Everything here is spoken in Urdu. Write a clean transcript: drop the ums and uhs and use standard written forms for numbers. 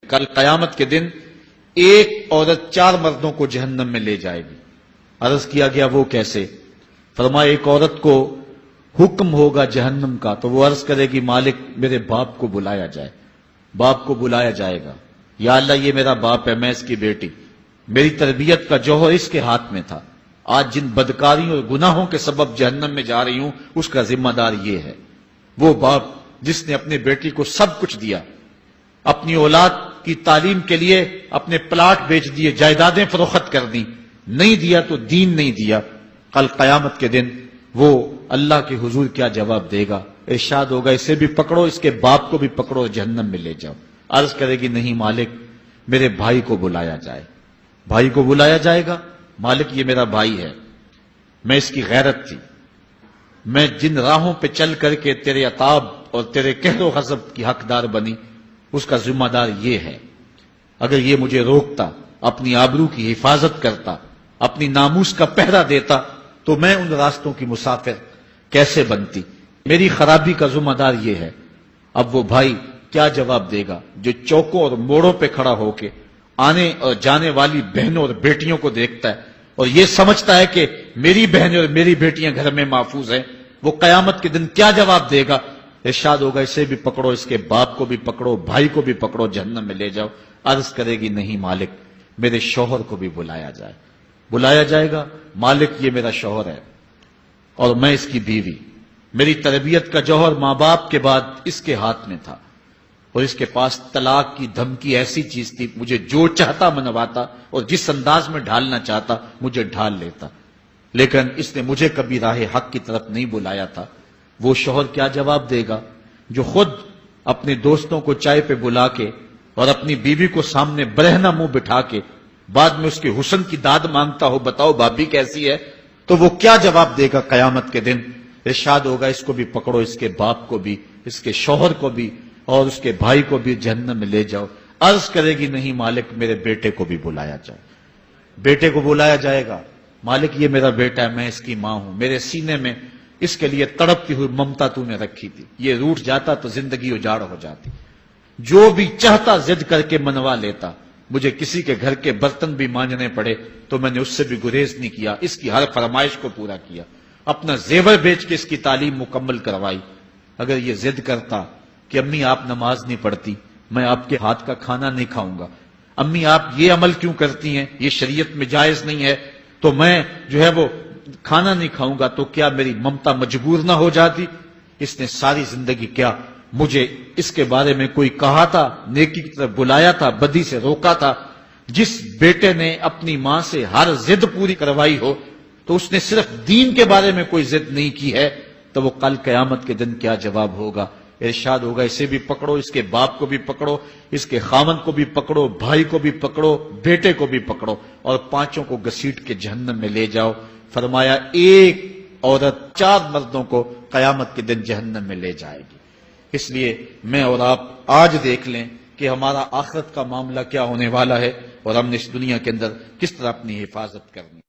کل قیامت کے دن ایک عورت 4 مردوں کو جہنم میں لے جائے گی۔ عرض کیا گیا وہ کیسے؟ فرمایا ایک عورت کو حکم ہوگا جہنم کا تو وہ عرض کرے گی مالک میرے باپ کو بلایا جائے۔ باپ کو بلایا جائے گا، یا اللہ یہ میرا باپ ہے، میں اس کی بیٹی، میری تربیت کا جوہر اس کے ہاتھ میں تھا، آج جن بدکاریوں اور گناہوں کے سبب جہنم میں جا رہی ہوں اس کا ذمہ دار یہ ہے۔ وہ باپ جس نے اپنے بیٹی کو سب کچھ دیا، اپنی اولاد کی تعلیم کے لیے اپنے پلاٹ بیچ دیے، جائیدادیں فروخت کر دی، نہیں دیا تو دین نہیں دیا، کل قیامت کے دن وہ اللہ کے حضور کیا جواب دے گا؟ ارشاد ہوگا اسے بھی پکڑو، اس کے باپ کو بھی پکڑو، جہنم میں لے جاؤ۔ عرض کرے گی نہیں مالک میرے بھائی کو بلایا جائے۔ بھائی کو بلایا جائے گا، مالک یہ میرا بھائی ہے، میں اس کی غیرت تھی، میں جن راہوں پہ چل کر کے تیرے عتاب اور تیرے قہر و غضب کی حقدار بنی اس کا ذمہ دار یہ ہے، اگر یہ مجھے روکتا، اپنی آبرو کی حفاظت کرتا، اپنی ناموس کا پہرا دیتا تو میں ان راستوں کی مسافر کیسے بنتی؟ میری خرابی کا ذمہ دار یہ ہے۔ اب وہ بھائی کیا جواب دے گا جو چوکوں اور موڑوں پہ کھڑا ہو کے آنے اور جانے والی بہنوں اور بیٹیوں کو دیکھتا ہے اور یہ سمجھتا ہے کہ میری بہنیں اور میری بیٹیاں گھر میں محفوظ ہیں؟ وہ قیامت کے دن کیا جواب دے گا؟ ارشاد ہوگا اسے بھی پکڑو، اس کے باپ کو بھی پکڑو، بھائی کو بھی پکڑو، جہنم میں لے جاؤ۔ عرض کرے گی نہیں مالک میرے شوہر کو بھی بلایا جائے۔ بلایا جائے گا، مالک یہ میرا شوہر ہے اور میں اس کی بیوی، میری تربیت کا جوہر ماں باپ کے بعد اس کے ہاتھ میں تھا اور اس کے پاس طلاق کی دھمکی ایسی چیز تھی، مجھے جو چاہتا منواتا اور جس انداز میں ڈھالنا چاہتا مجھے ڈھال لیتا، لیکن اس نے مجھے کبھی راہ حق کی طرف نہیں بلایا تھا۔ وہ شوہر کیا جواب دے گا جو خود اپنے دوستوں کو چائے پہ بلا کے اور اپنی بیوی کو سامنے برہنہ منہ بٹھا کے بعد میں اس کے حسن کی داد مانگتا ہو، بتاؤ بھابی کیسی ہے؟ تو وہ کیا جواب دے گا قیامت کے دن؟ ارشاد ہوگا اس کو بھی پکڑو، اس کے باپ کو بھی، اس کے شوہر کو بھی اور اس کے بھائی کو بھی جہنم میں لے جاؤ۔ عرض کرے گی نہیں مالک میرے بیٹے کو بھی بلایا جائے۔ بیٹے کو بلایا جائے گا، مالک یہ میرا بیٹا ہے، میں اس کی ماں ہوں، میرے سینے میں اس کے لیے تڑپتی ہوئی ممتا تو نے رکھی تھی، یہ روٹھ جاتا تو زندگی اجاڑ ہو جاتی، جو بھی چاہتا ضد کر کے منوا لیتا، مجھے کسی کے گھر کے برتن بھی مانجنے پڑے تو میں نے اس سے بھی گریز نہیں کیا، اس کی ہر فرمائش کو پورا کیا، اپنا زیور بیچ کے اس کی تعلیم مکمل کروائی۔ اگر یہ ضد کرتا کہ امی آپ نماز نہیں پڑھتی، میں آپ کے ہاتھ کا کھانا نہیں کھاؤں گا، امی آپ یہ عمل کیوں کرتی ہیں، یہ شریعت میں جائز نہیں ہے، تو میں جو ہے وہ کھانا نہیں کھاؤں گا، تو کیا میری ممتا مجبور نہ ہو جاتی؟ اس نے ساری زندگی کیا مجھے اس کے بارے میں کوئی کہا تھا، نیکی کی طرف بلایا تھا، بدی سے روکا تھا؟ جس بیٹے نے اپنی ماں سے ہر ضد پوری کروائی ہو تو اس نے صرف دین کے بارے میں کوئی ضد نہیں کی ہے، تو وہ کل قیامت کے دن کیا جواب ہوگا؟ ارشاد ہوگا اسے بھی پکڑو، اس کے باپ کو بھی پکڑو، اس کے خاوند کو بھی پکڑو، بھائی کو بھی پکڑو، بیٹے کو بھی پکڑو اور 5 کو گھسیٹ کے جہنم میں لے جاؤ۔ فرمایا ایک عورت 4 مردوں کو قیامت کے دن جہنم میں لے جائے گی۔ اس لیے میں اور آپ آج دیکھ لیں کہ ہمارا آخرت کا معاملہ کیا ہونے والا ہے اور ہم نے اس دنیا کے اندر کس طرح اپنی حفاظت کرنی۔